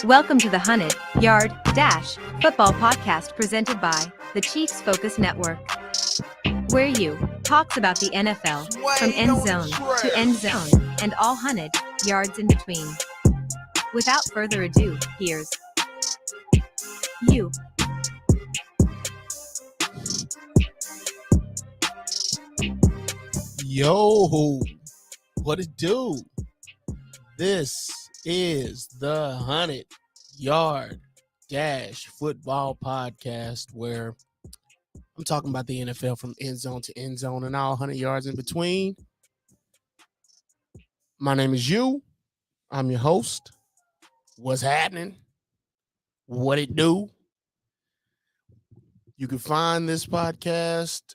Welcome to the 100-Yard Football Podcast presented by the Chiefs Focus Network, where you talks about the NFL from end zone to end zone and all 100 yards in between. Without further ado, here's you. Yo, what it do? This is the 100-Yard Football Podcast, where I'm talking about the NFL from end zone to end zone and all 100 yards in between. My name is you. I'm your host. What's happening? What it do? You can find this podcast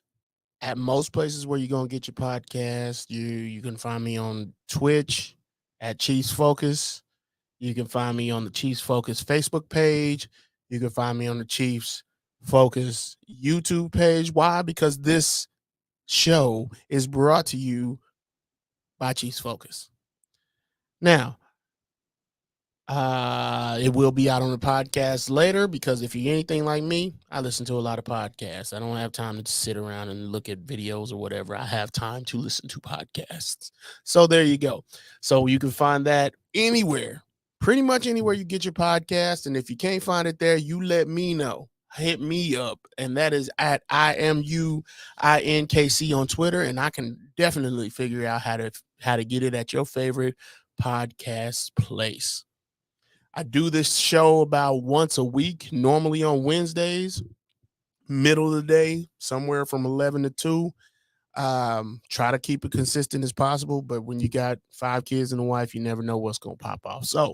at most places where you're going to get your podcast. You can find me on Twitch at Chiefs Focus. You can find me on the Chiefs Focus Facebook page. You can find me on the Chiefs Focus YouTube page. Why? Because this show is brought to you by Chiefs Focus. Now, it will be out on the podcast later, because if you're anything like me, I listen to a lot of podcasts. I don't have time to sit around and look at videos or whatever. I have time to listen to podcasts. So there you go. So you can find that anywhere, pretty much anywhere you get your podcast. And if you can't find it there, you let me know. Hit me up. And that is at IMUINKC on Twitter. And I can definitely figure out how to get it at your favorite podcast place. I do this show about once a week, normally on Wednesdays, middle of the day, somewhere from 11 to 2. Try to keep it consistent as possible, but when you got 5 kids and a wife, you never know what's going to pop off. So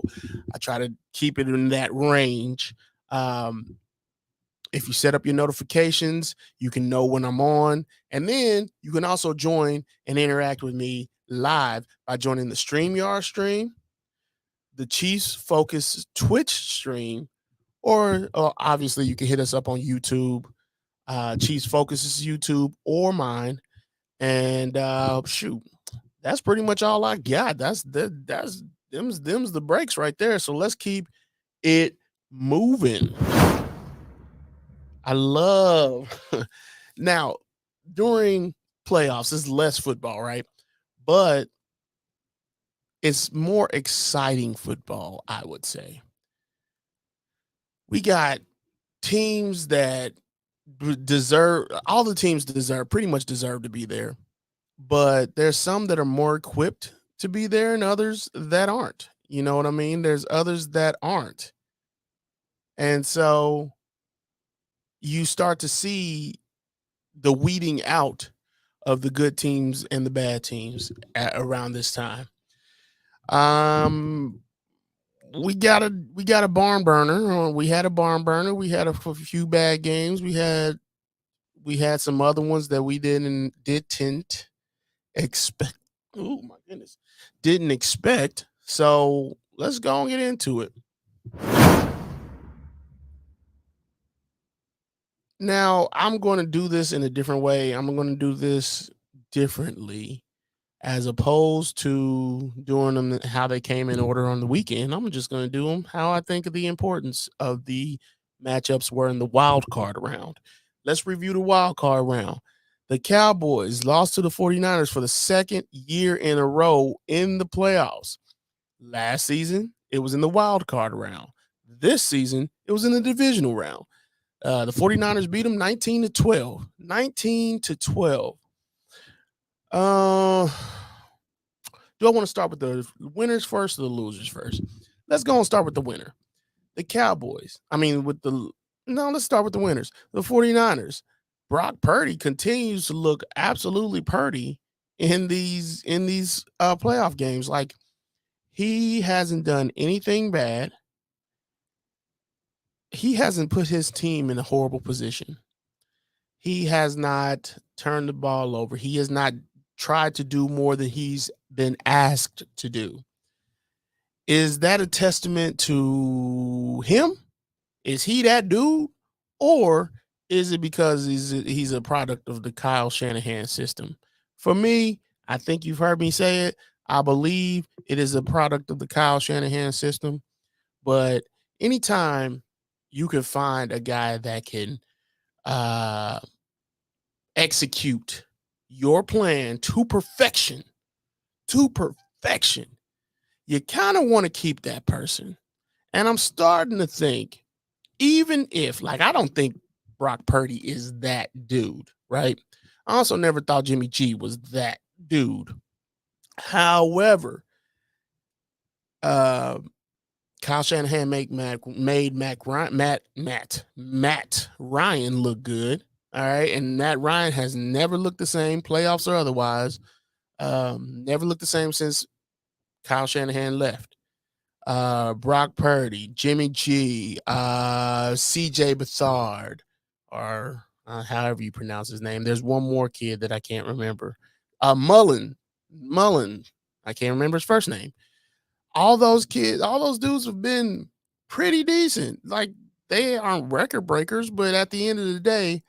I try to keep it in that range. If you set up your notifications, you can know when I'm on. And then you can also join and interact with me live by joining the StreamYard stream, the Chiefs Focus Twitch stream, or obviously you can hit us up on YouTube. Chiefs Focus is YouTube or mine. And shoot, that's pretty much all I got. That's them's the breaks right there. So let's keep it moving. I love now during playoffs, it's less football, right? But it's more exciting football, I would say. We got teams that pretty much deserve to be there. But there's some that are more equipped to be there and others that aren't. You know what I mean? There's others that aren't. And so you start to see the weeding out of the good teams and the bad teams around this time. We got a barn burner. We had a barn burner. We had a few bad games. We had some other ones that we didn't expect. Oh my goodness. Didn't expect. So let's go and get into it. Now, I'm going to do this in a different way. I'm going to do this differently, as opposed to doing them how they came in order on the weekend. I'm just going to do them how I think of the importance of the matchups were in the wild card round. Let's review the wild card round. The Cowboys lost to the 49ers for the second year in a row in the playoffs. Last season, it was in the wild card round. This season, it was in the divisional round. The 49ers beat them 19-12. 19-12. Do I want to start with the winners first or the losers first? Let's go and start with the winner. The Cowboys. Let's start with the winners. The 49ers. Brock Purdy continues to look absolutely Purdy in these playoff games. Like, he hasn't done anything bad. He hasn't put his team in a horrible position. He has not turned the ball over. He has not tried to do more than he's been asked to do. Is that a testament to him? Is he that dude? Or is it because he's a product of the Kyle Shanahan system? For me, I think you've heard me say it. I believe it is a product of the Kyle Shanahan system. But anytime you can find a guy that can execute your plan to perfection, you kind of want to keep that person. And I'm starting to think, even if, like, I don't think Brock Purdy is that dude, right? I also never thought Jimmy G was that dude. However, Kyle Shanahan made Matt Ryan look good. All right. And Matt Ryan has never looked the same, playoffs or otherwise. Never looked the same since Kyle Shanahan left. Brock Purdy, Jimmy G, CJ Beathard, or however you pronounce his name. There's one more kid that I can't remember. Mullen. I can't remember his first name. All those kids, all those dudes have been pretty decent. Like, they aren't record breakers, but at the end of the day,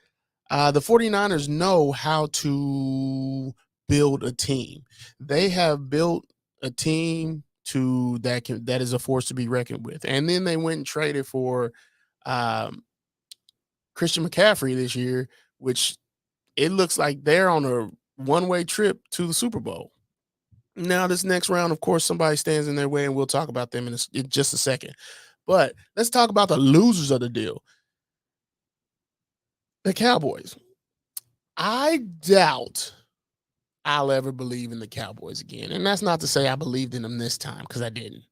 the 49ers know how to build a team. They have built a team that is a force to be reckoned with. And then they went and traded for Christian McCaffrey this year, which it looks like they're on a one-way trip to the Super Bowl. Now, this next round, of course, somebody stands in their way, and we'll talk about them in just a second. But let's talk about the losers of the deal. The Cowboys. I doubt I'll ever believe in the Cowboys again. And that's not to say I believed in them this time, because I didn't.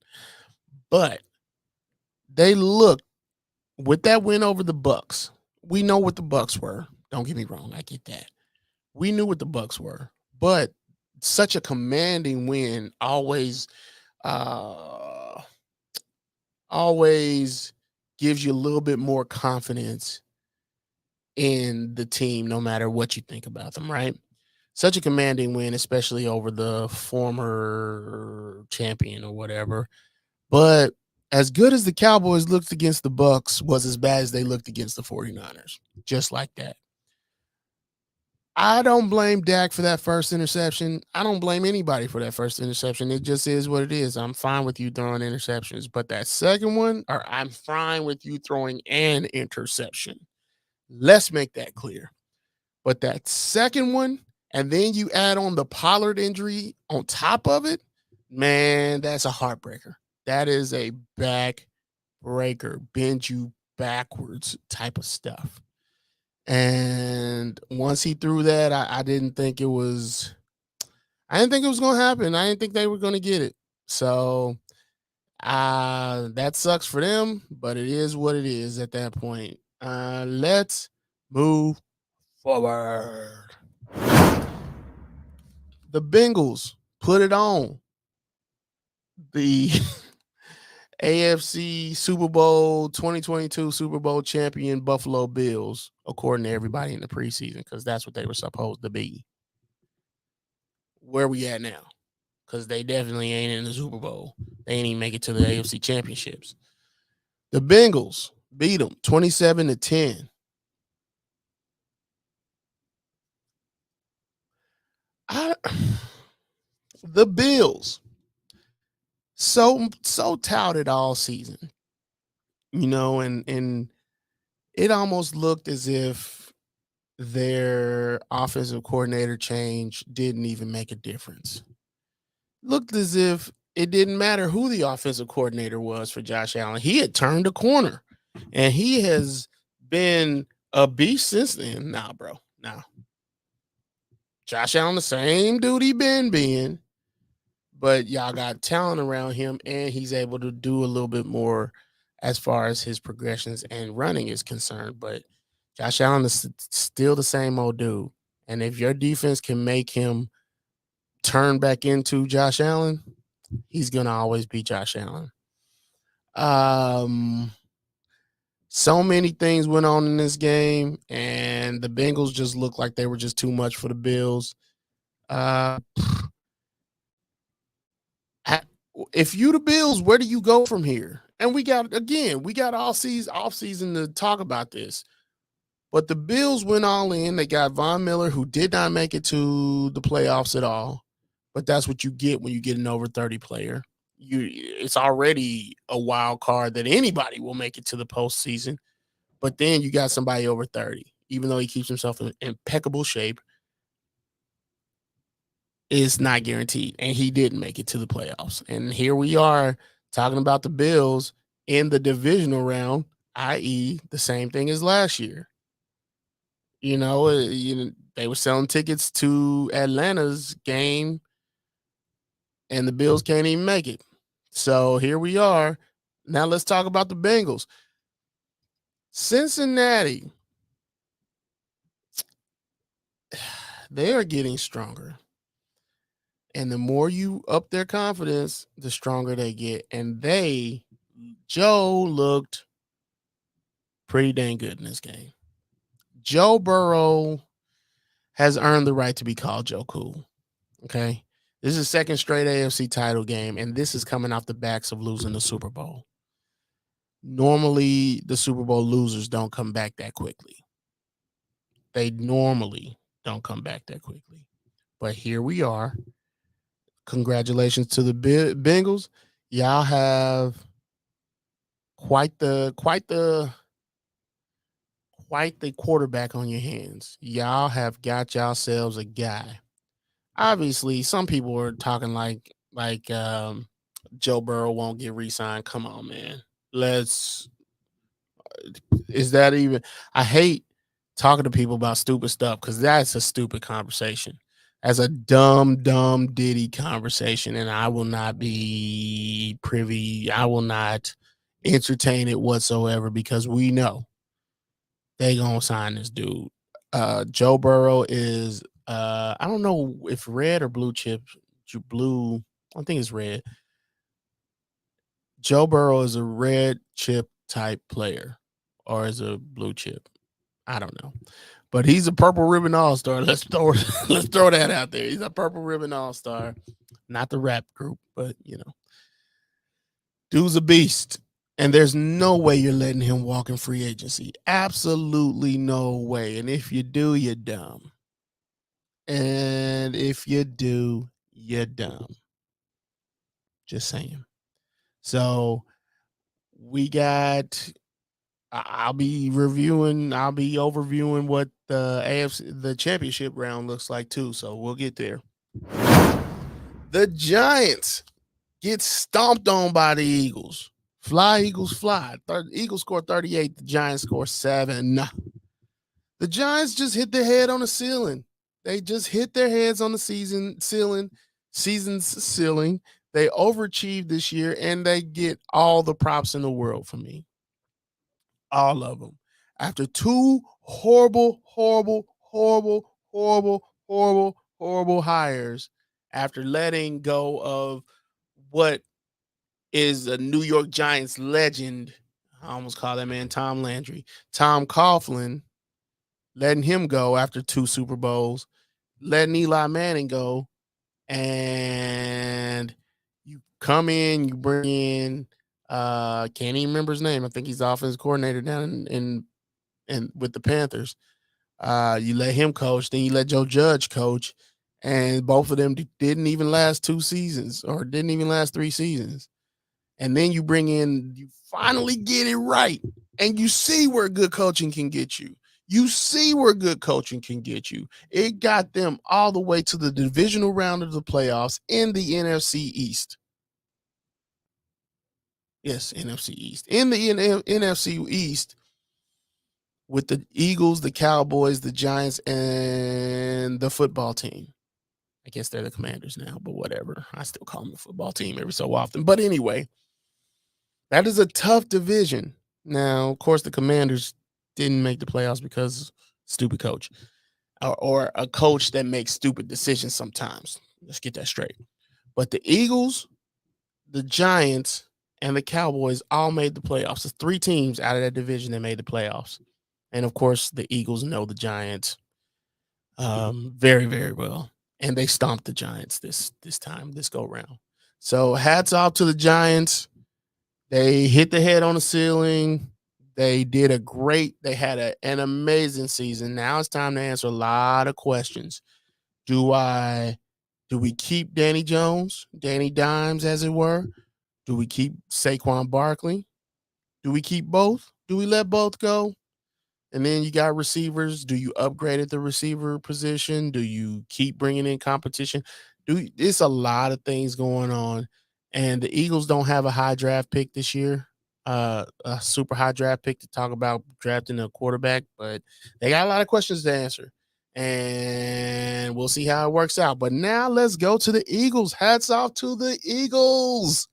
But they looked, with that win over the Bucs, we know what the Bucs were. Don't get me wrong. I get that. We knew what the Bucs were. But such a commanding win always gives you a little bit more confidence in the team, no matter what you think about them, right? Such a commanding win, especially over the former champion or whatever. But as good as the Cowboys looked against the Bucs was as bad as they looked against the 49ers, just like that. I don't blame Dak for that first interception. I don't blame anybody for that first interception. It just is what it is. I'm fine with you throwing interceptions. But that second one, or I'm fine with you throwing an interception. Let's make that clear. But that second one, and then you add on the Pollard injury on top of it, man, that's a heartbreaker. That is a backbreaker, bend you backwards type of stuff. And once he threw that, I didn't think it was going to happen. I didn't think they were going to get it. So that sucks for them, but it is what it is at that point. Let's move forward. The Bengals put it on. The AFC Super Bowl 2022 Super Bowl champion Buffalo Bills, according to everybody in the preseason, because that's what they were supposed to be. Where we at now? Because they definitely ain't in the Super Bowl. They ain't even make it to the AFC championships. The Bengals beat them 27-10. The Bills, so touted all season, and it almost looked as if their offensive coordinator change didn't even make a difference. Looked as if it didn't matter who the offensive coordinator was for Josh Allen. He had turned a corner, and he has been a beast since then. Nah, bro. Nah. Josh Allen, the same dude he been being, but y'all got talent around him, and he's able to do a little bit more as far as his progressions and running is concerned. But Josh Allen is still the same old dude. And if your defense can make him turn back into Josh Allen, he's going to always be Josh Allen. So many things went on in this game, and the Bengals just looked like they were just too much for the Bills. If you the Bills, where do you go from here? And we got all season to talk about this. But the Bills went all in. They got Von Miller, who did not make it to the playoffs at all. But that's what you get when you get an over 30 player. it's already a wild card that anybody will make it to the postseason. But then you got somebody over 30, even though he keeps himself in impeccable shape, it's not guaranteed. And he didn't make it to the playoffs. And here we are talking about the Bills in the divisional round, i.e., the same thing as last year. They were selling tickets to Atlanta's game, and the Bills can't even make it. So here we are. Now let's talk about the Bengals. Cincinnati, they are getting stronger. And the more you up their confidence, the stronger they get. And Joe looked pretty dang good in this game. Joe Burrow has earned the right to be called Joe Cool. Okay. This is his second straight AFC title game, and this is coming off the backs of losing the Super Bowl. Normally, the Super Bowl losers don't come back that quickly. They normally don't come back that quickly. But here we are. Congratulations to the Bengals. Y'all have quite the quarterback on your hands. Y'all have got yourselves a guy. Obviously, some people were talking like Joe Burrow won't get re-signed. Come on, man. Is that even? I hate talking to people about stupid stuff because that's a stupid conversation. As a dumb ditty conversation, and I will not be privy. I will not entertain it whatsoever because we know they gonna sign this dude. Joe Burrow is I don't know if red or blue chip. Blue, I think it's red. Joe Burrow is a red chip type player, or is a blue chip. I don't know. But he's a purple ribbon all-star. Let's throw that out there. He's a purple ribbon all-star. Not the rap group, but dude's a beast. And there's no way you're letting him walk in free agency. Absolutely no way. And if you do, you're dumb. And if you do, you're dumb. Just saying. So I'll be overviewing what the championship round looks like too. So we'll get there. The Giants get stomped on by the Eagles. Fly, Eagles, fly. Eagles score 38. The Giants score 7. The Giants just hit their head on the ceiling. They just hit their heads on the season's ceiling. They overachieved this year, and they get all the props in the world from me. All of them. After 2 horrible hires, after letting go of what is a New York Giants legend, I almost call that man Tom Landry, Tom Coughlin, letting him go after 2 Super Bowls, letting Eli Manning go, and you come in, you bring in can't even remember his name. I think he's the offensive coordinator down in with the Panthers. You let him coach, then you let Joe Judge coach, and both of them didn't even last 2 seasons or didn't even last 3 seasons. And then you finally get it right, and you see where good coaching can get you. It got them all the way to the divisional round of the playoffs in the NFC East. Yes, NFC East. In the NFC East with the Eagles, the Cowboys, the Giants, and the football team. I guess they're the Commanders now, but whatever. I still call them the football team every so often. But anyway, that is a tough division. Now, of course, the Commanders didn't make the playoffs because stupid coach or a coach that makes stupid decisions sometimes. Let's get that straight. But the Eagles, the Giants, and the Cowboys all made the playoffs. There's 3 teams out of that division that made the playoffs. And, of course, the Eagles know the Giants very, very well. And they stomped the Giants this go round. So hats off to the Giants. They hit the head on the ceiling. They had an amazing season. Now it's time to answer a lot of questions. Do we keep Danny Dimes, as it were? Do we keep Saquon Barkley? Do we keep both? Do we let both go? And then you got receivers. Do you upgrade at the receiver position? Do you keep bringing in competition? It's a lot of things going on, and the Eagles don't have a high draft pick this year, a super high draft pick to talk about drafting a quarterback, but they got a lot of questions to answer, and we'll see how it works out. But now let's go to the Eagles. Hats off to the Eagles.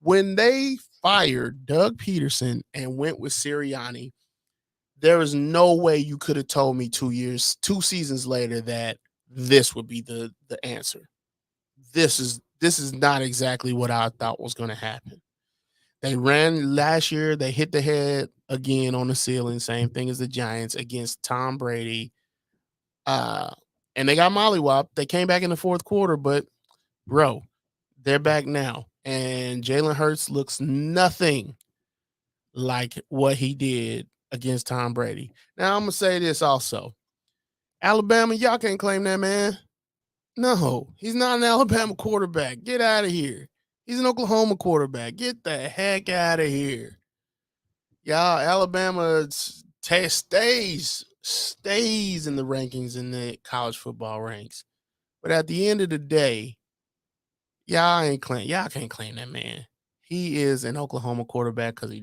When they fired Doug Peterson and went with Sirianni, there is no way you could have told me 2 seasons later that this would be the answer. This is not exactly what I thought was going to happen. They ran last year. They hit the head again on the ceiling. Same thing as the Giants against Tom Brady. And they got mollywopped. They came back in the fourth quarter, but bro, they're back now. And Jalen Hurts looks nothing like what he did against Tom Brady. Now, I'm going to say this also. Alabama, y'all can't claim that man. No, he's not an Alabama quarterback. Get out of here. He's an Oklahoma quarterback. Get the heck out of here. Y'all, Alabama stays in the rankings in the college football ranks. But at the end of the day, y'all can't claim that man. He is an Oklahoma quarterback because he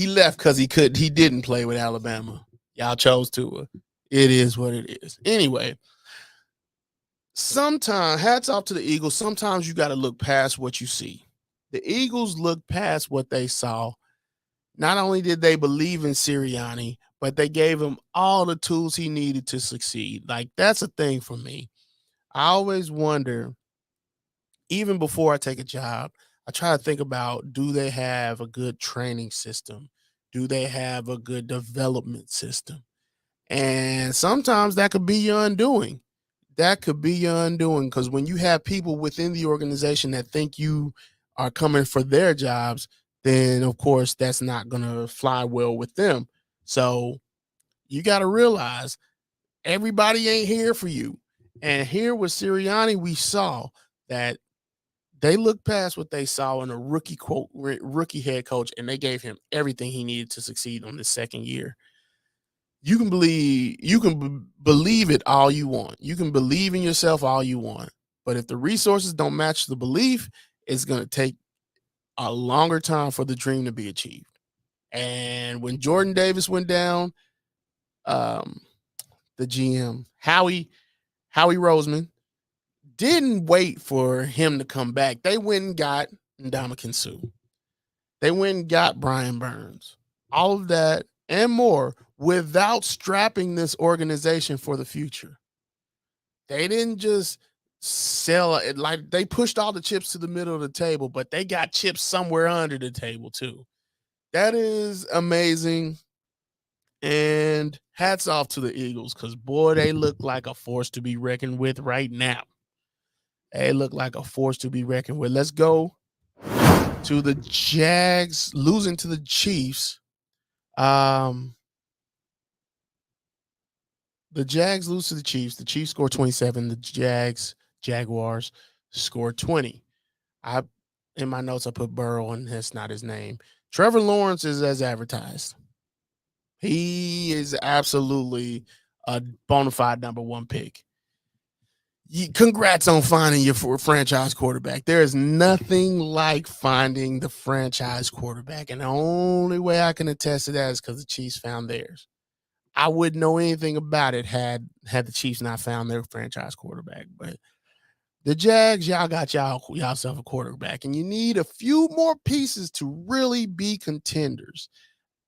left because he didn't play with Alabama. Y'all chose to. It is what it is. Anyway, sometimes, hats off to the Eagles. Sometimes you got to look past what you see. The Eagles looked past what they saw. Not only did they believe in Sirianni, but they gave him all the tools he needed to succeed. Like, that's a thing for me. I always wonder, even before I take a job, I try to think about, do they have a good training system? Do they have a good development system? And sometimes that could be your undoing. Because when you have people within the organization that think you are coming for their jobs, then, of course, that's not going to fly well with them. So you got to realize everybody ain't here for you. And here with Sirianni, we saw that they looked past what they saw in a rookie head coach, and they gave him everything he needed to succeed on the second year. You can believe it all you want. You can believe in yourself all you want. But if the resources don't match the belief, it's going to take a longer time for the dream to be achieved. And when Jordan Davis went down, the GM, Howie Roseman, didn't wait for him to come back. They went and got Ndamukong Suh. They went and got Brian Burns. All of that and more without strapping this organization for the future. They didn't just sell it. Like, they pushed all the chips to the middle of the table, but they got chips somewhere under the table too. That is amazing. And hats off to the Eagles, because, boy, they look like a force to be reckoned with right now. They look like a force to be reckoned with. Let's go to the Jags losing to the Chiefs. The Jags lose to the Chiefs. The Chiefs score 27. The Jaguars score 20. In my notes, I put Burrow, and that's not his name. Trevor Lawrence is as advertised. He is absolutely a bona fide number one pick. Congrats on finding your franchise quarterback. There is nothing like finding the franchise quarterback. And the only way I can attest to that is because the Chiefs found theirs. I wouldn't know anything about it had the Chiefs not found their franchise quarterback. But the Jags, y'all got yourself a quarterback, and you need a few more pieces to really be contenders.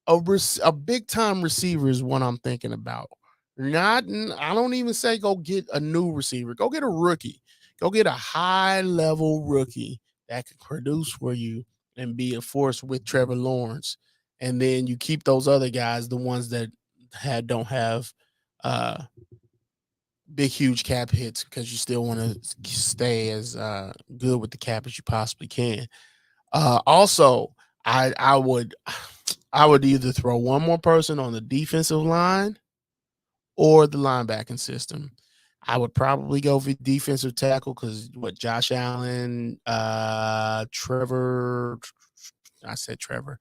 A big time receiver is what I'm thinking about. I don't even say go get a new receiver. Go get a rookie. Go get a high level rookie that can produce for you and be a force with Trevor Lawrence. And then you keep those other guys, the ones that don't have big, huge cap hits, because you still want to stay as good with the cap as you possibly can. Also, I would either throw one more person on the defensive line or the linebacking system. I would probably go for defensive tackle because Josh Allen, Trevor, I said Trevor,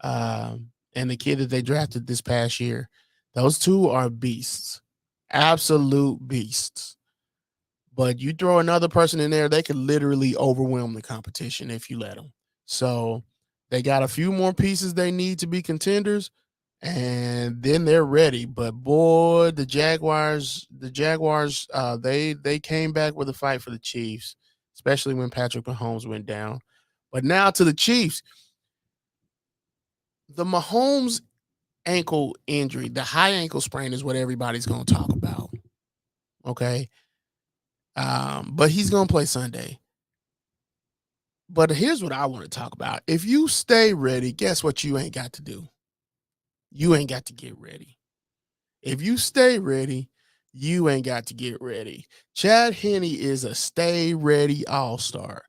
and the kid that they drafted this past year. Those two are beasts, absolute beasts. But you throw another person in there, they could literally overwhelm the competition if you let them. So they got a few more pieces they need to be contenders, and then they're ready. But boy, the Jaguars, they came back with a fight for the Chiefs, especially when Patrick Mahomes went down. But now to the Chiefs, the Mahomes ankle injury, the high ankle sprain, is what everybody's going to talk about. Okay, but he's going to play Sunday. But here's what I want to talk about. If you stay ready, guess what you ain't got to do? You ain't got to get ready. If you stay ready, you ain't got to get ready. Chad Henne is a stay ready all-star.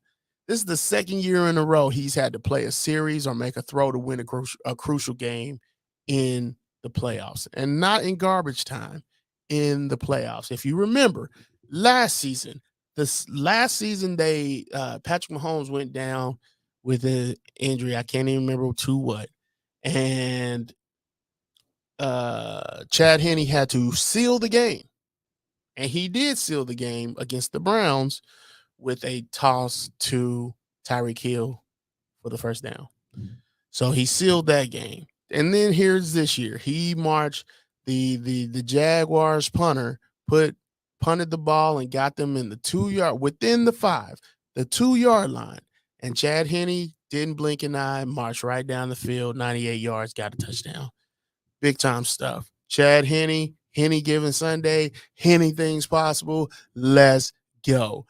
This is the second year in a row he's had to play a series or make a throw to win a crucial game in the playoffs, and not in garbage time, in the playoffs. If you remember, last season, they Patrick Mahomes went down with an injury. I can't even remember to what. And Chad Henne had to seal the game. And he did seal the game against the Browns with a toss to Tyreek Hill for the first down. So he sealed that game. And then here's this year. He marched the Jaguars punter, punted the ball and got them in the 2-yard, within the 2-yard line. And Chad Henne didn't blink an eye, marched right down the field, 98 yards, got a touchdown. Big time stuff. Chad Henne given Sunday, Henne things possible. Let's go.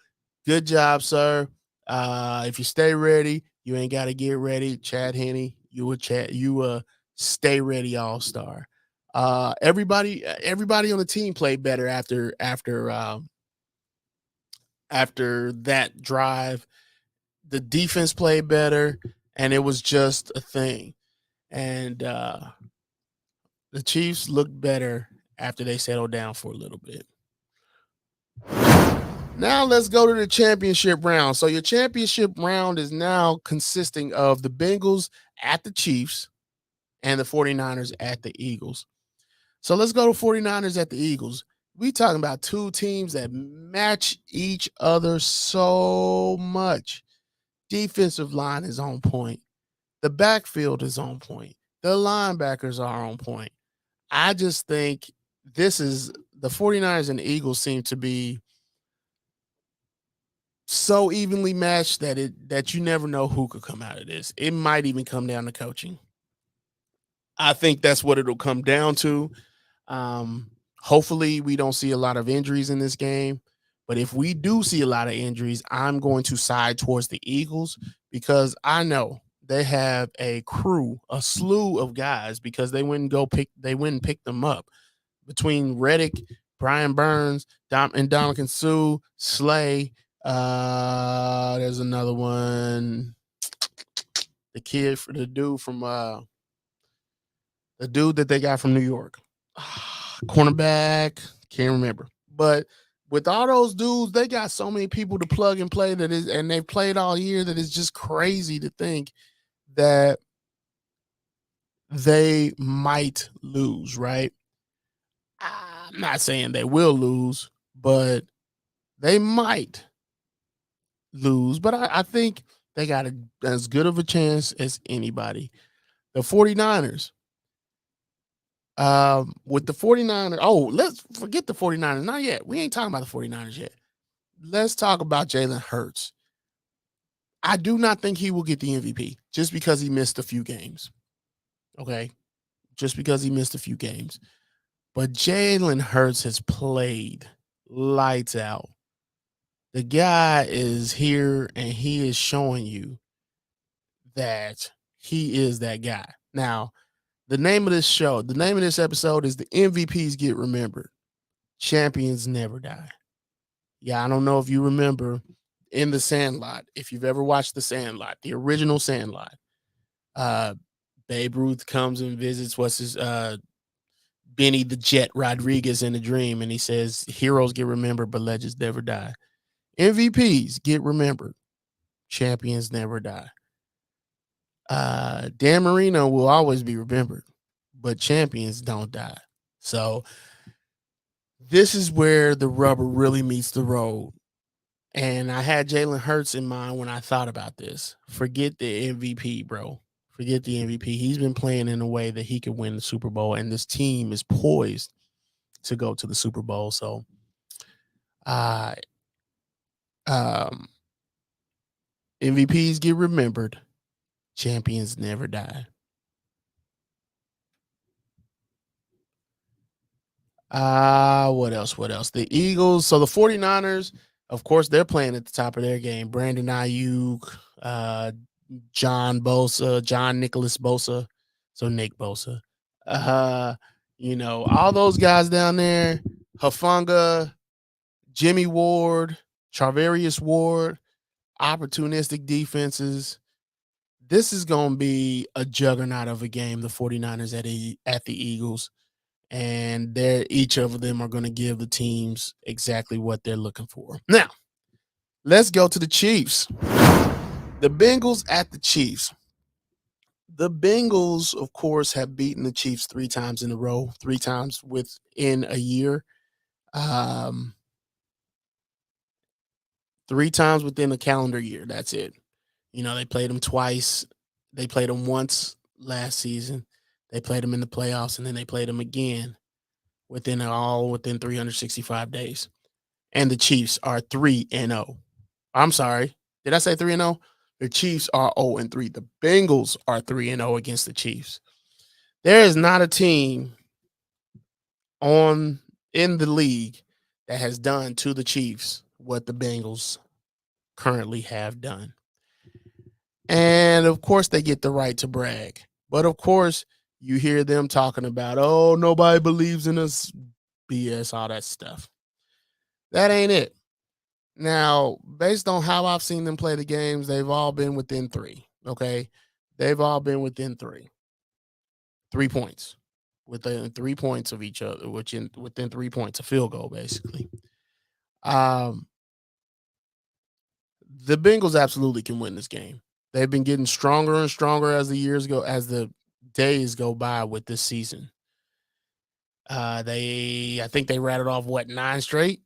Good job, sir. If you stay ready, you ain't got to get ready. Chad Henne, you a stay ready all-star. Everybody on the team played better after that drive. The defense played better, and it was just a thing. And the Chiefs looked better after they settled down for a little bit. Now let's go to the championship round. So your championship round is now consisting of the Bengals at the Chiefs and the 49ers at the Eagles. So let's go to 49ers at the Eagles. We talking about two teams that match each other so much. Defensive line is on point. The backfield is on point. The linebackers are on point. I just think this is the 49ers and the Eagles seem to be so evenly matched that you never know who could come out of this. It might even come down to coaching. I think that's what it'll come down to. Hopefully we don't see a lot of injuries in this game, but if we do see a lot of injuries, I'm going to side towards the Eagles because I know they have a slew of guys because they went and pick them up between Reddick, Brian Burns, and Dominican Sue, Slay. There's another one. The dude that they got from New York. Cornerback, can't remember. But with all those dudes, they got so many people to plug and play and they've played all year that it's just crazy to think that they might lose, right? I'm not saying they will lose, but they might lose. But I think they got as good of a chance as anybody. The 49ers. With the 49ers, let's forget the 49ers. Not yet. We ain't talking about the 49ers yet. Let's talk about Jalen Hurts. I do not think he will get the MVP just because he missed a few games. Okay? Just because he missed a few games. But Jalen Hurts has played lights out. The guy is here and he is showing you that he is that guy. Now, the name of this episode is The MVPs Get Remembered. Champions never die. Yeah, I don't know if you remember in The Sandlot, if you've ever watched The Sandlot, the original Sandlot. Babe Ruth comes and visits Benny the Jet Rodriguez in the dream, and he says, heroes get remembered, but legends never die. MVPs get remembered. Champions never die. Dan Marino will always be remembered, but champions don't die. So this is where the rubber really meets the road. And I had Jalen Hurts in mind when I thought about this. Forget the MVP, bro. Forget the MVP. He's been playing in a way that he could win the Super Bowl, and this team is poised to go to the Super Bowl. So, MVPs get remembered. Champions never die. What else? The Eagles. So the 49ers, of course, they're playing at the top of their game. Brandon Ayuk, John Nicholas Bosa. So Nick Bosa. All those guys down there, Hufanga, Jimmy Ward, Charvarius Ward, opportunistic defenses. This is going to be a juggernaut of a game, the 49ers at the Eagles. And each of them are going to give the teams exactly what they're looking for. Now, let's go to the Chiefs. The Bengals at the Chiefs. The Bengals, of course, have beaten the Chiefs 3 times in a row, 3 times within a year. 3 times within a calendar year. That's it. They played them twice. They played them once last season. They played them in the playoffs, and then they played them again within 365 days. And the Chiefs are 3-0. I'm sorry. Did I say 3-0? The Chiefs are 0-3. The Bengals are 3-0 against the Chiefs. There is not a team in the league that has done to the Chiefs what the Bengals currently have done. And of course, they get the right to brag. But of course, you hear them talking about, oh, nobody believes in us, BS, all that stuff. That ain't it. Now, based on how I've seen them play the games, they've all been within 3. Okay, they've all been within 3 points, within 3 points of each other, within 3 points, a field goal, basically. The Bengals absolutely can win this game. They've been getting stronger and stronger as the days go by with this season. I think they rattled off 9 straight,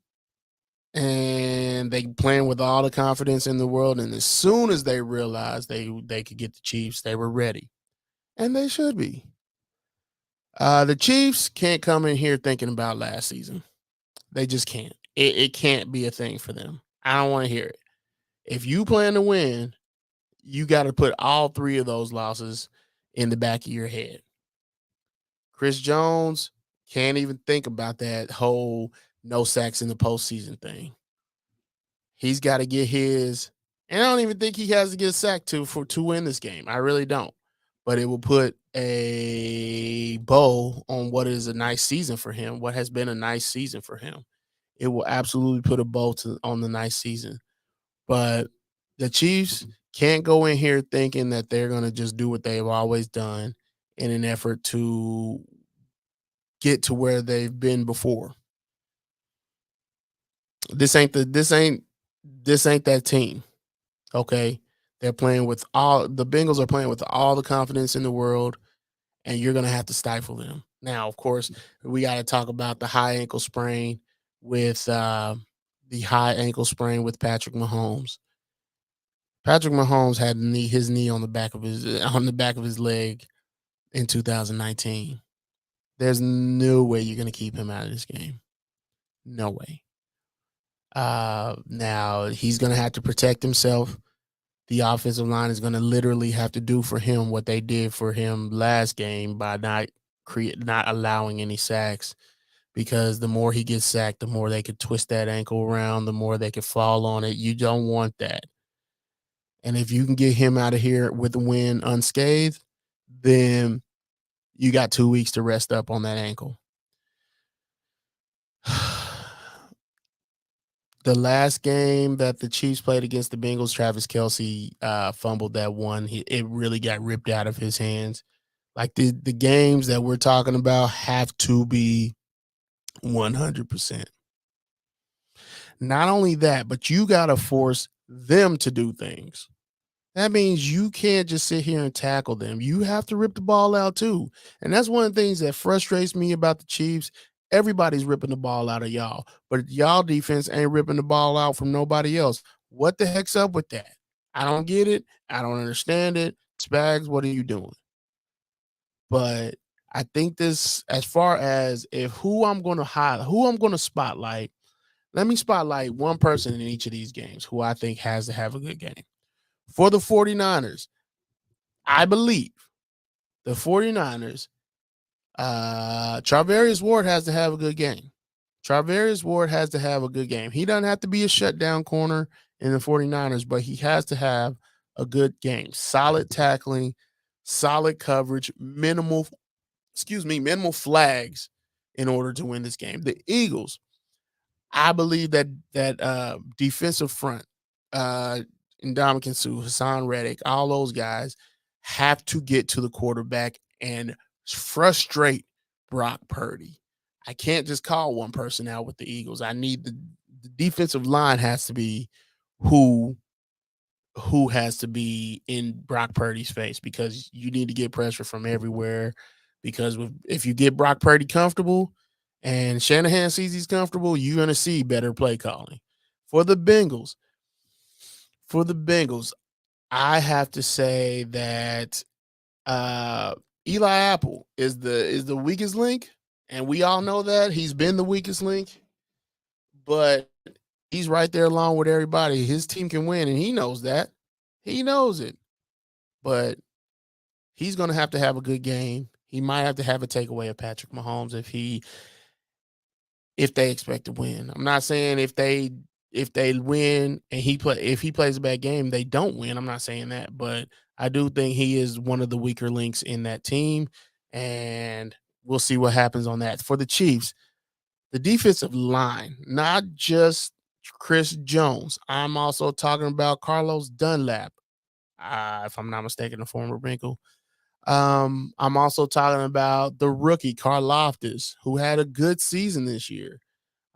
and they playing with all the confidence in the world. And as soon as they realized they could get the Chiefs, they were ready, and they should be. The Chiefs can't come in here thinking about last season. They just can't. It can't be a thing for them. I don't want to hear it. If you plan to win, you got to put all 3 of those losses in the back of your head. Chris Jones can't even think about that whole no sacks in the postseason thing. He's got to get his, and I don't even think he has to get sacked to win this game. I really don't. But it will put a bow on what is a nice season for him, what has been a nice season for him. It will absolutely put a bow on the nice season. But the Chiefs can't go in here thinking that they're going to just do what they've always done in an effort to get to where they've been before. This ain't that team. Okay? The Bengals are playing with all the confidence in the world, and you're going to have to stifle them. Now, of course, we got to talk about the high ankle sprain with Patrick Mahomes. Patrick Mahomes had his knee on the back of his leg in 2019. There's no way you're going to keep him out of this game. No way. Now he's going to have to protect himself. The offensive line is going to literally have to do for him what they did for him last game by not allowing any sacks, because the more he gets sacked, the more they could twist that ankle around, the more they could fall on it. You don't want that. And if you can get him out of here with a win unscathed, then you got 2 weeks to rest up on that ankle. The last game that the Chiefs played against the Bengals, Travis Kelce fumbled that one. It really got ripped out of his hands. Like the games that we're talking about have to be 100%. Not only that, but you got to force them to do things. That means you can't just sit here and tackle them. You have to rip the ball out too. And that's one of the things that frustrates me about the Chiefs. Everybody's ripping the ball out of y'all, but y'all defense ain't ripping the ball out from nobody else. What the heck's up with that? I don't get it. I don't understand it. Spags, what are you doing? But I think this, as far as if who I'm going to highlight, who I'm going to spotlight, let me spotlight one person in each of these games who I think has to have a good game. For the 49ers, I believe the 49ers, Charvarius Ward has to have a good game. Charvarius Ward has to have a good game. He doesn't have to be a shutdown corner in the 49ers, but he has to have a good game. Solid tackling, solid coverage, minimal flags in order to win this game. The Eagles, I believe that defensive front, Ndamukong Suh, Hassan Reddick, all those guys have to get to the quarterback and frustrate Brock Purdy. I can't just call one person out with the Eagles. I need the defensive line has to be who has to be in Brock Purdy's face, because you need to get pressure from everywhere. Because if you get Brock Purdy comfortable and Shanahan sees he's comfortable, you're going to see better play calling. For the Bengals, I have to say that Eli Apple is the weakest link, and we all know that he's been the weakest link. But he's right there along with everybody. His team can win, and he knows that. He knows it. But he's going to have a good game. He might have to have a takeaway of Patrick Mahomes if they expect to win. I'm not saying if they win and if he plays a bad game, they don't win. I'm not saying that, but I do think he is one of the weaker links in that team, and we'll see what happens on that. For the Chiefs, the defensive line, not just Chris Jones. I'm also talking about Carlos Dunlap, if I'm not mistaken, the former Bengal. I'm also talking about the rookie Karlaftis, who had a good season this year.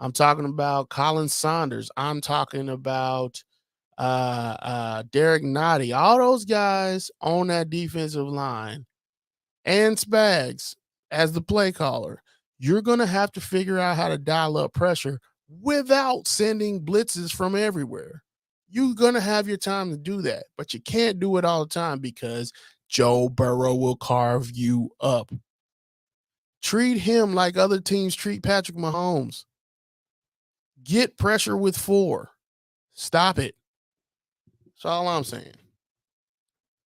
I'm talking about Colin Saunders. I'm talking about Derek Nottie. All those guys on that defensive line, and Spags as the play caller. You're going to have to figure out how to dial up pressure without sending blitzes from everywhere. You're going to have your time to do that, but you can't do it all the time because Joe Burrow will carve you up. Treat him like other teams treat Patrick Mahomes. Get pressure with 4. Stop it. That's all I'm saying.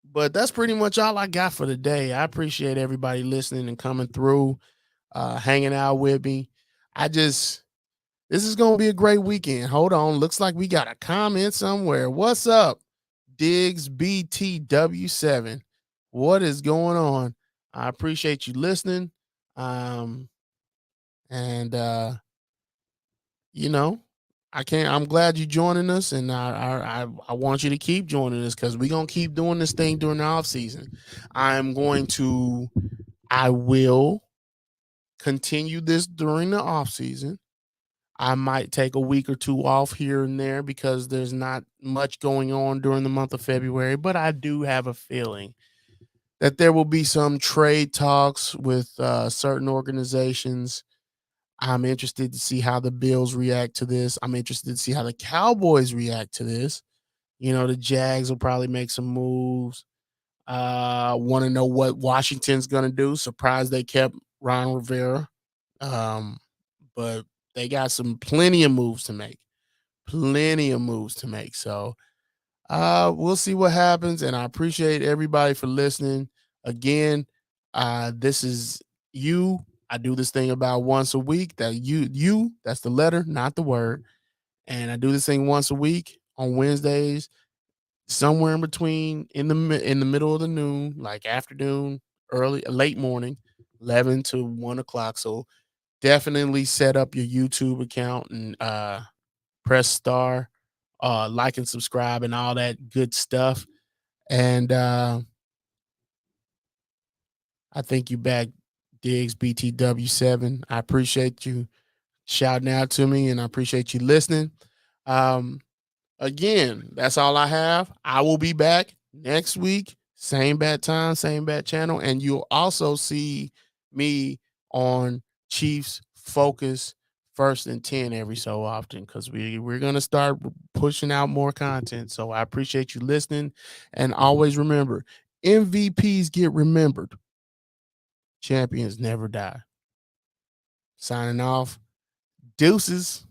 But that's pretty much all I got for today. I appreciate everybody listening and coming through, hanging out with me. This is going to be a great weekend. Hold on. Looks like we got a comment somewhere. What's up, Diggs BTW7? What is going on? I appreciate you listening. And I'm glad you're joining us, and I want you to keep joining us, because we're gonna keep doing this thing during the off season. I will continue this during the off season. I might take a week or two off here and there because there's not much going on during the month of February, but I do have a feeling that there will be some trade talks with certain organizations. I'm interested to see how the Bills react to this. I'm interested to see how the Cowboys react to this. The Jags will probably make some moves. Want to know what Washington's going to do. Surprised they kept Ron Rivera. But they got plenty of moves to make. So we'll see what happens. And I appreciate everybody for listening. Again, this is you. I do this thing about once a week. That's the letter, not the word. And I do this thing once a week on Wednesdays, somewhere in between, in the middle of the noon, like afternoon, late morning, 11 to 1 o'clock. So definitely set up your YouTube account and press star, like and subscribe and all that good stuff. And I I think you back, Diggs BTW7. I appreciate you shouting out to me, and I appreciate you listening. Again, that's all I have. I will be back next week, same bad time, same bad channel, and you'll also see me on Chiefs Focus First and 10 every so often, because we're gonna start pushing out more content. So I appreciate you listening, and always remember, MVPs get remembered, champions never die. Signing off. Deuces.